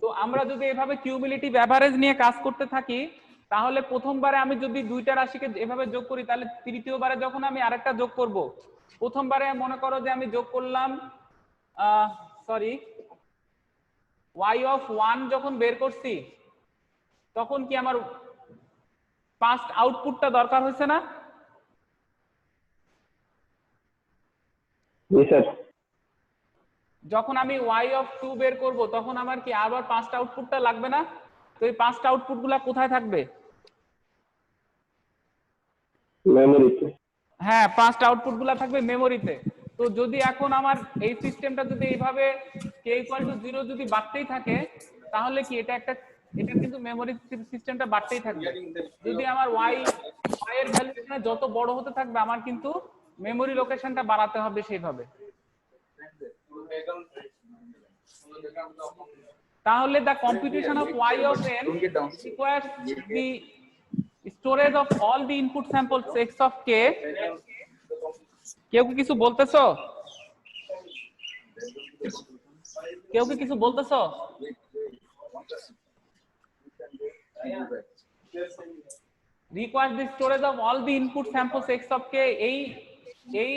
তো আমরা যদি এভাবে কিউমুলেটিভ অ্যাভারেজ নিয়ে কাজ করতে থাকি, তাহলে প্রথমবারে আমি যদি দুইটা রাশিকে এভাবে যোগ করি, তাহলে তৃতীয়বারে যখন আমি আরেকটা যোগ করব, প্রথমবারে মনে করো যে আমি যোগ করলাম y of 1 যখন বের করছি, তখন কি আমার পাস্ট আউটপুটটা দরকার হয়েছে না? যখন আমি y of 2 বের করব, তখন আমার কি আবার পাস্ট আউটপুটটা লাগবে না? তো এই পাস্ট আউটপুটগুলো কোথায় থাকবে? মেমোরিতে। হ্যাঁ, পাস্ট আউটপুটগুলো থাকবে মেমোরিতে। তো যদি এখন আমার এই সিস্টেমটা যদি এইভাবে k equal to 0 যদি বাড়তেই থাকে, তাহলে কি এটা কিন্তু মেমোরি সিস্টেমটা বাড়তেই থাকবে। যদি আমার y এর ভ্যালু যত বড় হতে থাকবে, আমার কিন্তু মেমোরি লোকেশনটা বাড়াতে হবে সেইভাবে। তাহলে the computation of y of n requires the storage of all the input samples x of k কেউ কি কিছু বলতেছো? কেউ কি কিছু বলতেছো? requires the storage of all the input samples x of k। এই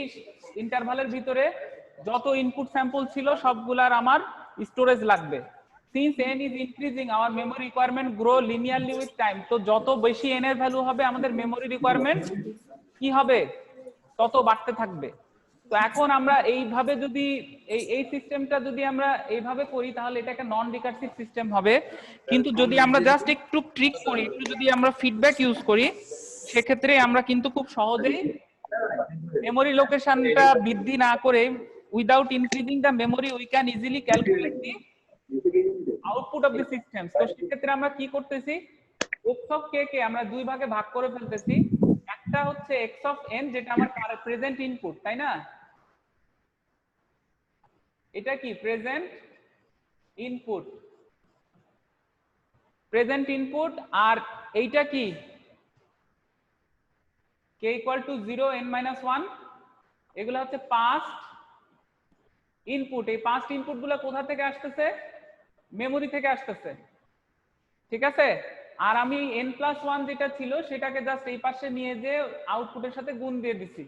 ইন্টারভালের ভিতরে যত ইনপুট স্যাম্পল ছিল সবগুলার আমার স্টোরেজ লাগবে। since n is increasing our memory requirement grow linearly with time। তো যত বেশি n এর ভ্যালু হবে আমাদের মেমোরি রিকোয়ারমেন্ট কি হবে? তত বাড়তে থাকবে। তো এখন আমরা এইভাবে যদি এই সিস্টেমটা যদি আমরা এইভাবে করি তাহলে এটা একটা নন রিকার্সিভ সিস্টেম হবে। কিন্তু যদি আমরা জাস্ট একটু ট্রিক করি, একটু যদি আমরা ফিডব্যাক ইউজ করি, সেক্ষেত্রে আমরা কিন্তু খুব সহজেই মেমোরি লোকেশনটা বৃদ্ধি না করে without increasing the memory we can easily calculate the output of the system. তো সেক্ষেত্রে আমরা কি করতেছি, x অফ k কে আমরা দুই ভাগে ভাগ করে ফেলতেছি। একটা হচ্ছে x অফ n যেটা আমার প্রেজেন্ট ইনপুট, তাই না? এটা কি প্রেজেন্ট ইনপুট, প্রেজেন্ট ইনপুট। আর এইটা কি k equal to 0 n minus 1, এগুলো হচ্ছে পাস্ট ইনপুট। এই পাস্ট ইনপুট গুলো কোথা থেকে আসতেছে? মেমোরি থেকে আসতেছে, ঠিক আছে? আর আমি n+1 যেটা ছিল সেটাকে জাস্ট এই পাশে নিয়ে যে আউটপুটের সাথে গুণ দিয়ে দিছি।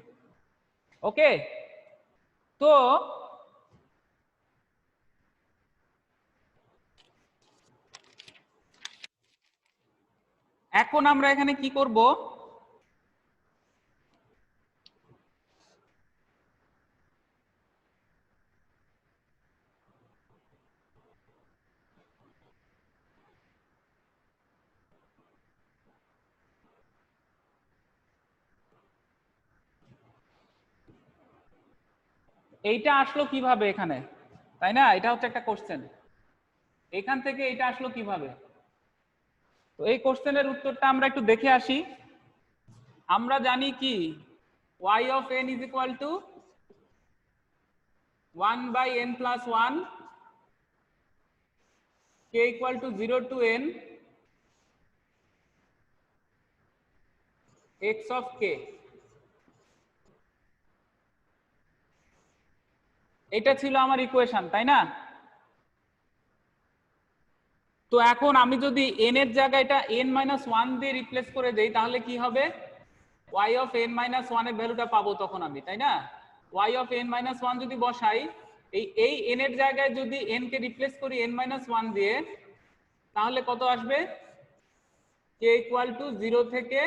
ওকে, তো এখন আমরা এখানে কি করব, এইটা আসলো কিভাবে এখানে, তাই না? এটা হচ্ছে একটা কোশ্চেন, এখান থেকে এটা আসলো কিভাবে? তো এই কোশ্চেনের উত্তরটা আমরা একটু দেখে আসি। আমরা জানি কি y of n is equal to 1 by n plus 1, k equal to 0 to n, x of k। এটা ছিল আমার ইকুয়েশন, তাই না? তো এখন আমি যদি n এর জায়গায় এটা n-1 দিয়ে রিপ্লেস করে দেই তাহলে কি হবে? y of n-1 এর ভ্যালুটা পাবো তখন আমি, তাই না? y of n-1 যদি বসাই, এই n এর জায়গায় যদি n কে রিপ্লেস করি n-1 দিয়ে, তাহলে কত আসবে? k ইকুয়াল টু 0 থেকে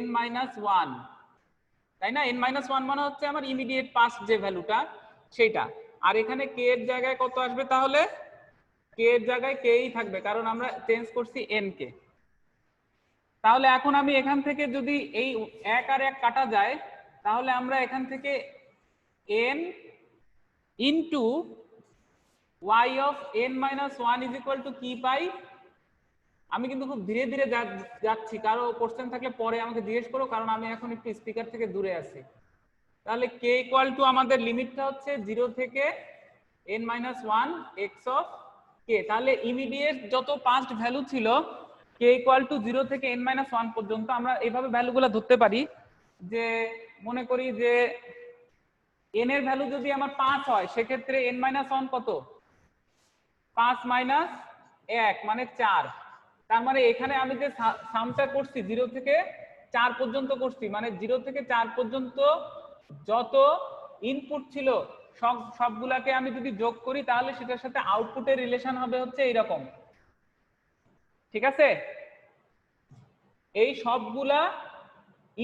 n-1, তাই না? n-1 মানে হচ্ছে আমার ইমিডিয়েট পাস্ট যে ভ্যালুটা সেটা। আর এখানে k এর জায়গায় কত আসবে? তাহলে k এর জায়গায় k ই থাকবে, কারণ আমরা চেঞ্জ করছি n কে। তাহলে এখন আমি এখান থেকে যদি এই 1 আর 1 কাটা যায়, তাহলে আমরা এখান থেকে n into y of n-1 is equal to কি পাই? আমি কিন্তু খুব ধীরে ধীরে যাচ্ছি, কারো কোশ্চেন থাকলে পরে আমাকে জিজ্ঞেস করো, কারণ আমি এখন একটু স্পিকার থেকে দূরে আছি। তাহলে k ইকুয়াল টু আমাদের লিমিটটা হচ্ছে 0 থেকে n-1 x অফ k। তাহলে ইমিডিয়েট যত পাস্ট ভ্যালু ছিল k ইকুয়াল টু 0 থেকে n-1 পর্যন্ত আমরা এইভাবে ভ্যালুগুলো ধরতে পারি। যে মনে করি যে n এর ভ্যালু যদি আমার 5 হয় সেক্ষেত্রে n-1 কত? 5 মাইনাস 1 মানে 4। তার মানে এখানে আমি যে সামটা করছি 0 থেকে 4 পর্যন্ত করছি, মানে 0 থেকে 4 পর্যন্ত যত ইনপুট ছিল সবগুলাকে আমি যদি যোগ করি তাহলে সেটার সাথে আউটপুটের রিলেশন হবে হচ্ছে এইরকম, ঠিক আছে? এই সবগুলা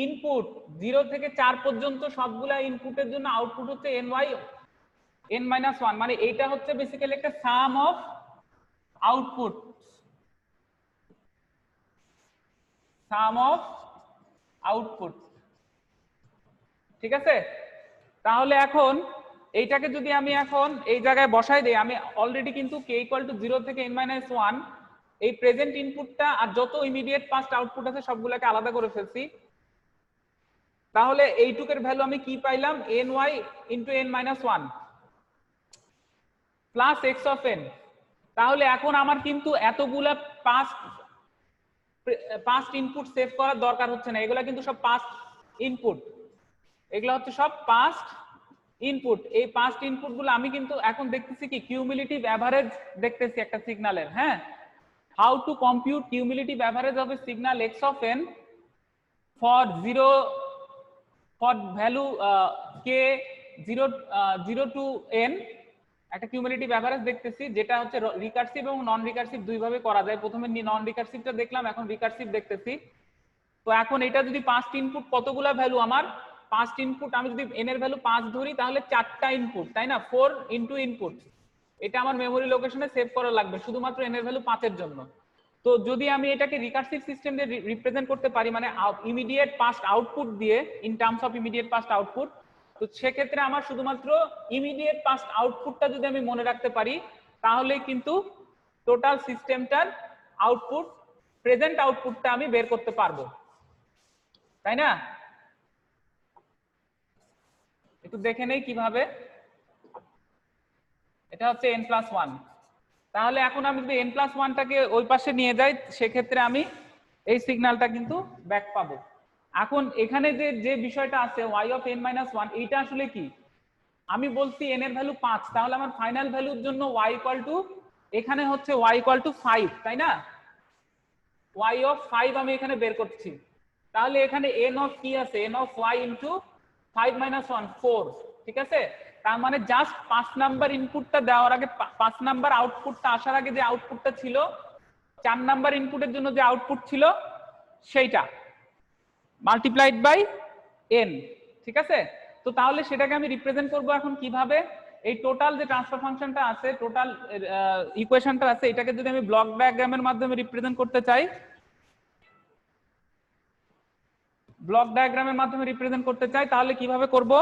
ইনপুট 0 থেকে 4 পর্যন্ত সবগুলা ইনপুটের জন্য আউটপুট হচ্ছে n-1, মানে এইটা হচ্ছে বেসিক্যালি একটা sum of output, sum of output, ঠিক আছে? তাহলে এখন এইটাকে যদি আমি এখন এই জায়গায় বসাই দেই, আমি অলরেডি কিন্তু k ইকুয়াল টু 0 থেকে n-1 এই প্রেজেন্ট ইনপুটটা আর যত ইমিডিয়েট পাস্ট আউটপুট আছে সবগুলোকে আলাদা করে ফেলছি। তাহলে এইটুকের ভ্যালু আমি কি পাইলাম? ny into n-1 plus x of n। তাহলে এখন আমার কিন্তু এতগুলা পাস্ট ইনপুট সেভ করার দরকার হচ্ছে না, এগুলা কিন্তু সব পাস্ট ইনপুট। এগুলো হচ্ছে সব পাস্ট ইনপুট। এই পাস্ট ইনপুট গুলো আমি কিন্তু এখন দেখতেছি কি কিউমুলেটিভ অ্যাভারেজ দেখতেছি একটা সিগন্যালের। হ্যাঁ, how to compute cumulative average of a signal x of n for value k 0 to n, একটা কিউমুলেটিভ অ্যাভারেজ দেখতেছি, যেটা হচ্ছে রিকার্সিভ এবং নন রিকার্সিভ দুই ভাবে করা যায়। প্রথমে নন রিকার্সিভটা দেখলাম, এখন রিকার্সিভ দেখতেছি। তো এখন এটা যদি পাঁচটি ইনপুট, কতগুলা ভ্যালু আমার পাঁচটি ইনপুট, আমি যদি n এর ভ্যালু 5 ধরি তাহলে 4টা ইনপুট, তাই না? 4 ইনটু ইনপুট, এটা আমার মেমোরি লোকেশনে সেভ করা লাগবে শুধুমাত্র n এর ভ্যালু 5 এর জন্য। তো যদি আমি এটাকে রিকার্সিভ সিস্টেম দিয়ে রিপ্রেজেন্ট করতে পারি, মানে ইমিডিয়েট পাস্ট আউটপুট দিয়ে, in terms of immediate past output, তো সেক্ষেত্রে আমার শুধুমাত্র ইমিডিয়েট পাস্ট আউটপুটটা যদি আমি মনে রাখতে পারি, তাহলে কিন্তু টোটাল সিস্টেমটার আউটপুট, প্রেজেন্ট আউটপুটটা আমি বের করতে পারবো, তাই না? একটু দেখে নেই কিভাবে। এটা হচ্ছে n+1। তাহলে এখন আমি যদি n+1টাকে ওই পাশে নিয়ে যাই, সেক্ষেত্রে আমি এই সিগন্যালটা কিন্তু ব্যাক পাবো। এখন এখানে যে বিষয়টা আছে y অফ n-1, এইটা আসলে কি? আমি বলছি n এর ভ্যালু 5, তাহলে আমার ফাইনাল ভ্যালুর জন্য y ইকুয়াল টু, এখানে হচ্ছে y ইকুয়াল টু 5, তাই না? y অফ 5 আমি এখানে বের করছি। তাহলে এখানে n অফ কি আছে? n অফ y ইনটু 5 - 1, 4, ঠিক আছে? তার মানে জাস্ট 5 নাম্বার ইনপুটটা দেওয়ার আগে, 5 নাম্বার আউটপুটটা আসার আগে যে আউটপুটটা ছিল, 4 নাম্বার ইনপুটের জন্য যে আউটপুট ছিল সেইটা মাল্টিপ্লাইড বাই n, ঠিক আছে? তো তাহলে সেটাকে আমি রিপ্রেজেন্ট করব এখন কিভাবে? এই টোটাল যে ট্রান্সফার ফাংশনটা আছে, টোটাল ইকুয়েশনটা আছে, এটাকে যদি আমি ব্লক ডায়াগ্রামের মাধ্যমে রিপ্রেজেন্ট করতে চাই, তাহলে কিভাবে করব?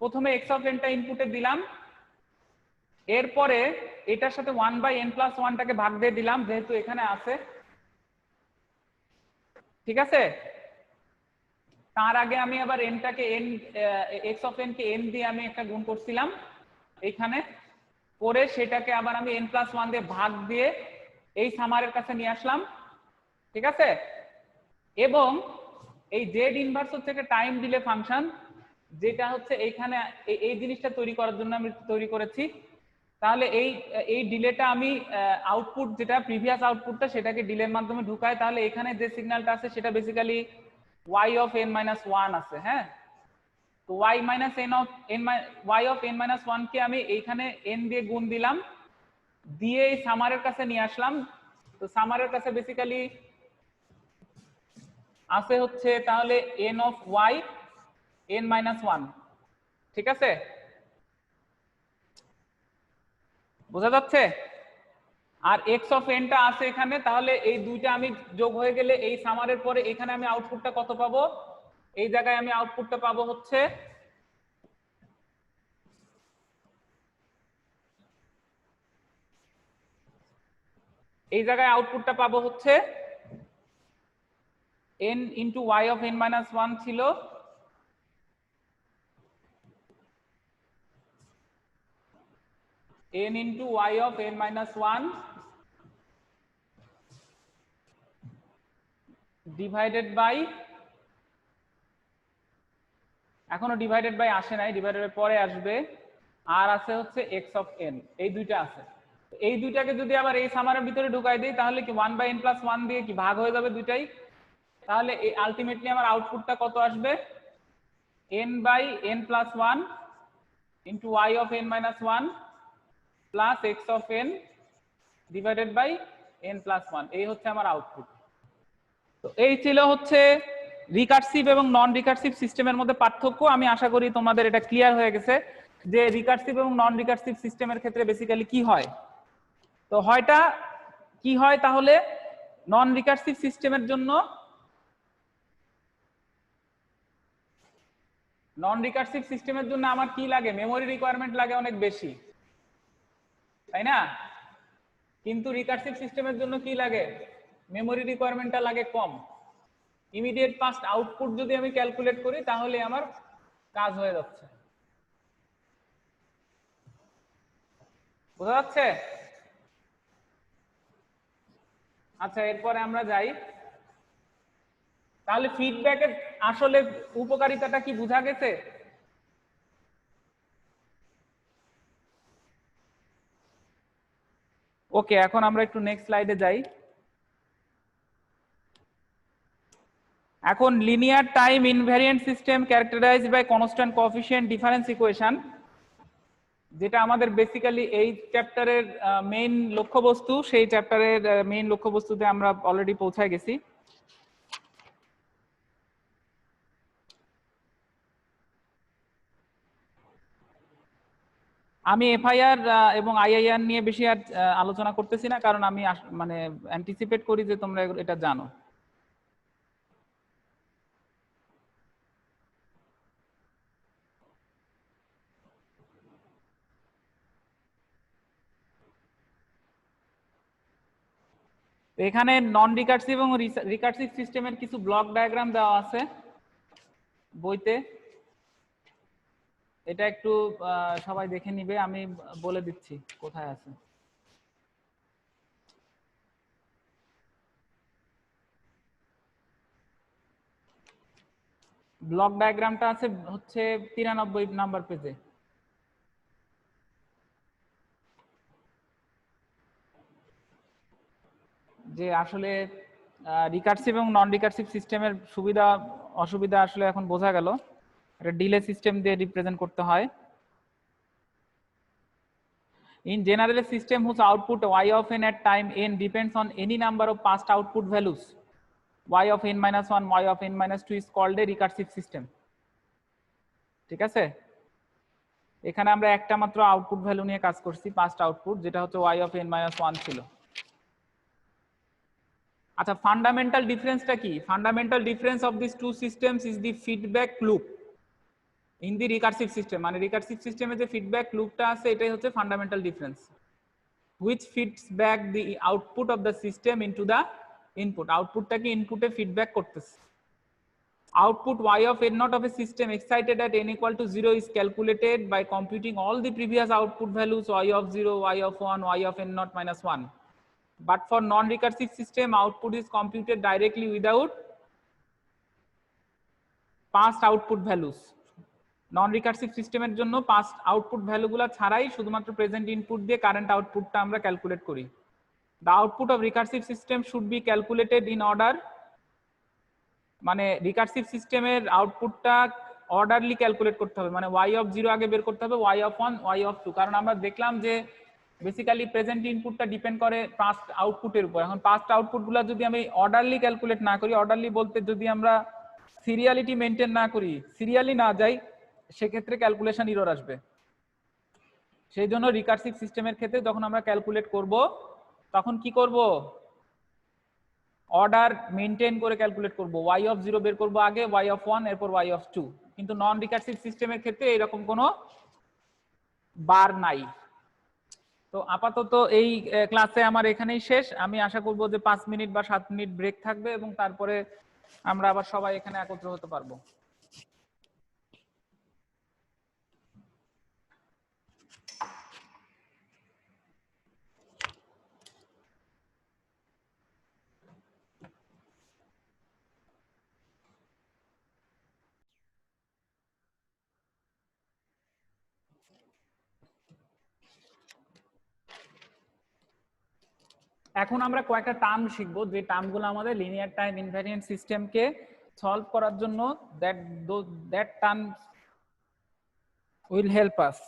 প্রথমে x অফ n টা ইনপুটে দিলাম, এরপরে এটার সাথে 1/n+1টাকে ভাগ দিয়ে দিলাম, যেহেতু এখানে আছে, ঠিক আছে? তার আগে আমি আবার n-টাকে x of n K n দিয়ে আমি একটা গুণ করছিলাম এইখানে, করে সেটাকে আবার আমি n+1 দিয়ে ভাগ দিয়ে এই সামারের কাছে নিয়ে আসলাম, ঠিক আছে? এবং এই z ইনভার্স হচ্ছে একটা টাইম ডিলে ফাংশন, যেটা হচ্ছে এইখানে এই জিনিসটা তৈরি করার জন্য আমি তৈরি করেছি। তাহলে এই ডিলেটা আমি আউটপুট, যেটা প্রিভিয়াস আউটপুটটা, সেটাকে ডিলের মাধ্যমে ঢুকাই। তাহলে এখানে যে সিগন্যালটা আছে সেটা বেসিক্যালি y অফ n-1 আছে। হ্যাঁ, তো y অফ n-1 কে আমি এইখানে n দিয়ে গুণ দিলাম, দিয়ে এই সামারের কাছে নিয়ে আসলাম। তো সামারের কাছে বেসিক্যালি আছে হচ্ছে তাহলে n অফ y n-1, ঠিক আছে? বোঝা যাচ্ছে? আর x অফ n টা আছে এখানে, তাহলে এই দুইটা আমি যোগ হয়ে গেলে এই সামারের পরে এখানে আমি আউটপুটটা কত পাবো? এই জায়গায় আমি আউটপুটটা পাবো হচ্ছে n into y of n-1 ছিল n into y of n-1 divided by, এখনো ডিভাইডেড বাই আসে নাই, ডিভাইডেড বাই পরে আসবে, আর আছে হচ্ছে x অফ n। এই দুইটা আছে, এই দুইটাকে যদি আবার এই সামারের ভিতরে ঢুকাই দিই, তাহলে কি 1/n+1 দিয়ে কি ভাগ হয়ে যাবে দুইটাই। তাহলে আলটিমেটলি আমার আউটপুটটা কত আসবে? n/n+1 into y of n-1 plus x of n divided by n+1, এই হচ্ছে আমার আউটপুট। তো এই ছিল হচ্ছে রিকার্সিভ এবং নন রিকার্সিভ সিস্টেমের মধ্যে পার্থক্য। আমি আশা করি তোমাদের এটা ক্লিয়ার হয়ে গেছে যে রিকার্সিভ এবং নন রিকার্সিভ সিস্টেমের ক্ষেত্রে বেসিক্যালি কি হয়। তো হয়টা কি হয় তাহলে? নন রিকার্সিভ সিস্টেমের জন্য, আমার কি লাগে? মেমোরি রিকোয়ারমেন্ট লাগে অনেক বেশি, তাই না? কিন্তু রিকার্সিভ সিস্টেমের জন্য কি লাগে? মেমোরি রিকোয়ারমেন্টটা লাগে কম। ইমিডিয়েট পাস্ট আউটপুট যদি আমি ক্যালকুলেট করি, তাহলে আমার কাজ হয়ে যাচ্ছে। বোঝা যাচ্ছে? আচ্ছা, এরপরে আমরা যাই তাহলে ফিডব্যাকের আসলে উপকারিতাটা কি বোঝা গেছে? ওকে, এখন আমরা একটু নেক্সট স্লাইডে যাই। এখন linear time invariant system characterized by constant coefficient difference equation, যেটা আমাদের বেসিক্যালি এই চ্যাপ্টারের মেইন লক্ষ্যবস্তু। সেই চ্যাপ্টারের মেইন লক্ষ্যবস্তুতে আমরা অলরেডি পৌঁছায় গেছি। আমি এফআইআর এবং আইআইআর নিয়ে বেশি আর আলোচনা করতেছি না, কারণ আমি মানে অ্যান্টিসিপেট করি যে তোমরা এটা জানো। এখানে নন রিকার্সিভ এবং রিকার্সিভ সিস্টেমের কিছু ব্লক ডায়াগ্রাম দেওয়া আছে বইতে। এটা একটু সবাই দেখে নিবে, আমি বলে দিচ্ছি কোথায় আছে। ব্লক ডায়াগ্রামটা আছে হচ্ছে 93 নাম্বার পেজে। যে আসলে রিকার্সিভ এবং নন রিকার্সিভ সিস্টেমের সুবিধা অসুবিধা আসলে এখন বোঝা গেল। এটা ডিলে সিস্টেম দিয়ে রিপ্রেজেন্ট করতে হয়। In general, a system whose output y of n at time n depends on any number of past output values y of n minus 1, y of n minus 2 is called a recursive system. ঠিক আছে, এখানে আমরা একটা মাত্র output value নিয়ে কাজ করছি, past output, যেটা হচ্ছে y of n minus 1 ছিল। আচ্ছা, ফান্ডামেন্টাল ডিফারেন্সটা কি? Fundamental difference of this two systems is the feedback loop in the recursive system. মানে রিকার্সিভ সিস্টেমে যে ফিডব্যাক লুপটা আছে এটাই হচ্ছে fundamental difference, which feeds back the output of the system into the input. আউটপুটটাকে ইনপুটে ফিডব্যাক করতেছে। Output y of n naught of a system excited at n equal to 0 is calculated by computing all the previous output values y of 0, y of 1, y of n naught minus 1. But for non-recursive system, output is computed directly without past output values. Non recursive সিস্টেমের জন্য past output ভ্যালুগুলো ছাড়াই শুধুমাত্র present input দিয়ে current আউটপুটটা আমরা calculate করি। The output of recursive system should be calculated in order. মানে recursive সিস্টেমের আউটপুটটা অর্ডারলি ক্যালকুলেট করতে হবে, মানে y অফ 0 আগে বের করতে হবে, y অফ 1, y অফ 2। কারণ আমরা দেখলাম যে বেসিক্যালি প্রেজেন্ট ইনপুটটা ডিপেন্ড করে পাস্ট আউটপুটের উপর। এখন পাস্ট আউটপুটগুলো যদি আমি অর্ডারলি ক্যালকুলেট না করি, অর্ডারলি বলতে যদি আমরা সিরিয়ালিটি মেনটেন না করি, সিরিয়ালি না যাই, সেক্ষেত্রে ক্যালকুলেশন এরর আসবে। সেই জন্য রিকার্সিভ সিস্টেমের ক্ষেত্রে যখন আমরা ক্যালকুলেট করব তখন কি করব? অর্ডার মেনটেন করে ক্যালকুলেট করব। y অফ 0 বের করব আগে, y অফ 1, এরপর y অফ 2। কিন্তু নন রিকার্সিভ সিস্টেমের ক্ষেত্রে এরকম কোনো বার নাই। তো আপাতত এই ক্লাসে আমার এখানেই শেষ। আমি আশা করব যে 5 মিনিট বা 7 মিনিট ব্রেক থাকবে এবং তারপরে আমরা আবার সবাই এখানে একত্র হতে পারবো। এখন আমরা কয়েকটা টার্ম শিখবো, যে টার্মগুলো আমাদের লিনিয়ার টাইম ইনভ্যারিয়েন্ট সিস্টেমকে সলভ করার জন্য that term will help us.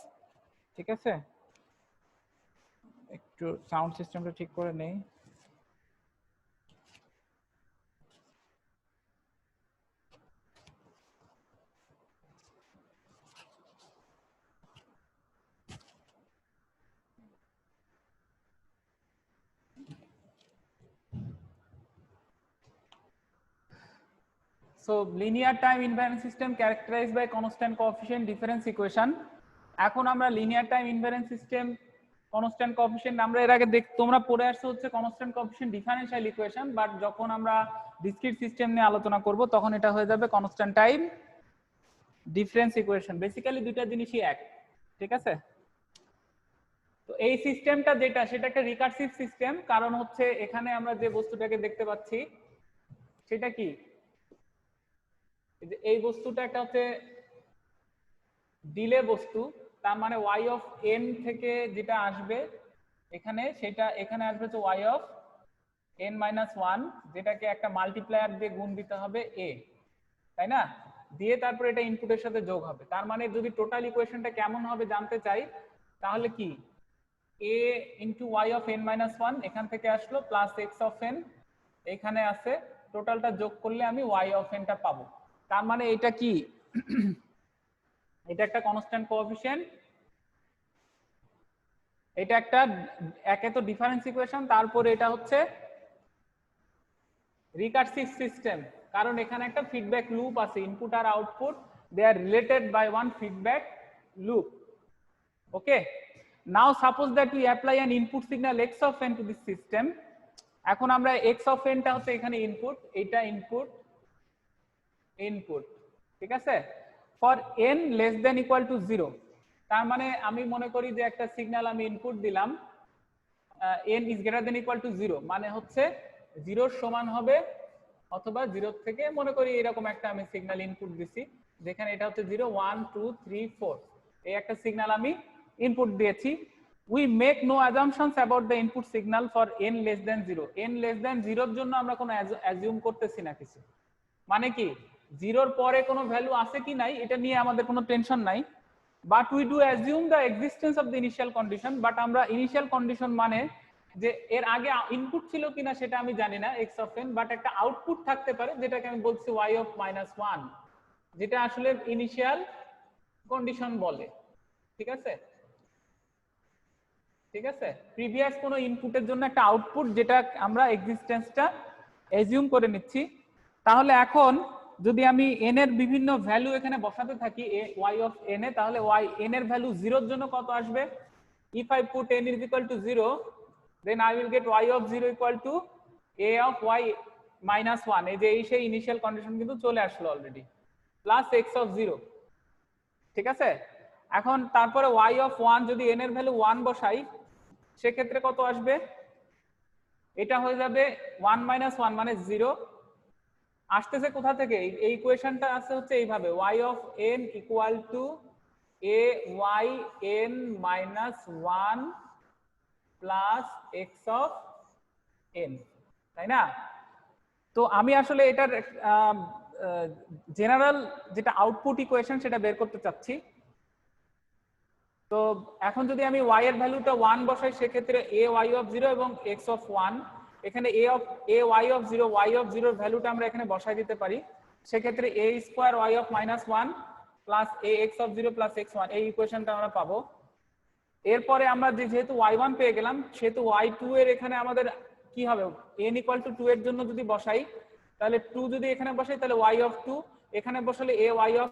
ঠিক আছে, একটু সাউন্ড সিস্টেমটা ঠিক করে নেই। So linear time invariant system characterized by constant coefficient difference equation. এখন আমরা linear time invariant system constant coefficient, আমরা এর আগে তোমরা পড়ে আসছো হচ্ছে constant coefficient differential equation, but যখন আমরা ডিসক্রিট সিস্টেম নিয়ে আলোচনা করব তখন এটা হয়ে যাবে constant time difference equation. Basically দুইটা জিনিসই এক। ঠিক আছে, তো এই সিস্টেমটা যেটা, সেটা একটা রিকার্সিভ সিস্টেম। কারণ হচ্ছে এখানে আমরা যে বস্তুটাকে দেখতে পাচ্ছি সেটা কি? এই বস্তুটা একটা হচ্ছে ডিলে বস্তু, তার মানে y অফ n থেকে যেটা আসবে এখানে, সেটা এখানে আসবে হচ্ছে y অফ n মাইনাস 1, যেটাকে একটা মাল্টিপ্লায়ার দিয়ে গুণ দিতে হবে a, তাই না? দিয়ে তারপর এটা ইনপুটের সাথে যোগ হবে। তার মানে যদি টোটাল ইকুয়েশনটা কেমন হবে জানতে চাই, তাহলে কি a into y of n minus 1 এখান থেকে আসলো, প্লাস x অফ n এখানে আছে, টোটালটা যোগ করলে আমি y অফ n টা পাবো। তার মানে এটা কি এটা একটা কনস্ট্যান্ট কোএফিশিয়েন্ট, এটা একটা একে তো ডিফারেন্স ইকুয়েশন, তারপরে এটা হচ্ছে রিকার্সিভ সিস্টেম, কারণ এখানে একটা ফিডব্যাক লুপ আছে, ইনপুট আর output they are related by one feedback loop. Okay, now suppose that we apply an input signal x of n to this system. এখন আমরা x অফ n টা হচ্ছে এখানে ইনপুট, এইটা ইনপুট ইনপুট, ঠিক আছে, for n less than equal to 0। তার মানে আমি মনে করি যে একটা সিগন্যাল আমি ইনপুট দিলাম n is greater than equal to 0, মানে হচ্ছে 0 সমান হবে অথবা 0 থেকে, মনে করি এরকম একটা আমি সিগন্যাল ইনপুট দিছি, যেখানে এটা হচ্ছে 0 1 2 3 4, এই একটা সিগন্যাল আমি ইনপুট দিয়েছি। We make no assumptions about the input signal for n less than 0। n less than 0 এর জন্য আমরা কোনো অ্যাজিউম করতেছি না কিছু, মানে কি 0 এর পরে কোনো ভ্যালু আছে কি নাই এটা নিয়ে আমাদের কোনো টেনশন নাই, but we do assume the existence of the initial condition. But আমরা ইনিশিয়াল কন্ডিশন মানে যে এর আগে ইনপুট ছিল কিনা সেটা আমি জানি না x অফ n, বাট একটা আউটপুট থাকতে পারে যেটাকে আমি বলছি y অফ মাইনাস 1, যেটা আসলে ইনিশিয়াল কন্ডিশন বলে। ঠিক আছে, ঠিক আছে, প্রিভিয়াস কোনো ইনপুটের জন্য একটা আউটপুট যেটা আমরা এক্সিস্টেন্সটা অ্যাজিউম করে নিচ্ছি। তাহলে এখন যদি আমি n এর বিভিন্ন ভ্যালু এখানে বসাতে থাকি y অফ n এ, তাহলে y n এর ভ্যালু 0 এর জন্য কত আসবে? if I put n is equal to 0, then I will get y of 0 equal to a of y minus 1, এই যে এই সেই ইনিশিয়াল কন্ডিশন কিন্তু চলে আসলো অলরেডি, প্লাস x of 0। ঠিক আছে, এখন তারপরে y of 1 যদি n এর ভ্যালু 1 বসাই সেক্ষেত্রে কত আসবে? এটা হয়ে যাবে 1 minus 1 মানে 0। আসতেছে কোথা থেকে? এই ইকুয়েশনটা আছে হচ্ছে এইভাবে, y of n equal to a y n minus 1 plus x of n, তাই না? তো আমি আসলে এটার জেনারেল যেটা আউটপুট ইকুয়েশন সেটা বের করতে চাচ্ছি। তো এখন যদি আমি y এর ভ্যালুটা 1 বসাই সেক্ষেত্রে a y of 0 এবং x of 1, এখানে a y of 0 y of 0 এর ভ্যালুটা আমরা এখানে বসাই দিতে পারি, সেক্ষেত্রে a square y of minus 1 plus a x of 0 plus x1, এই ইকুয়েশনটা আমরা পাবো। এরপরে আমরা যেহেতু y1 পেয়ে গেলাম সেহেতু y2 এর এখানে আমাদের কি হবে? n equal to 2 এর জন্য যদি বসাই তাহলে 2 যদি এখানে বসাই তাহলে y of 2, এখানে বসালে a y of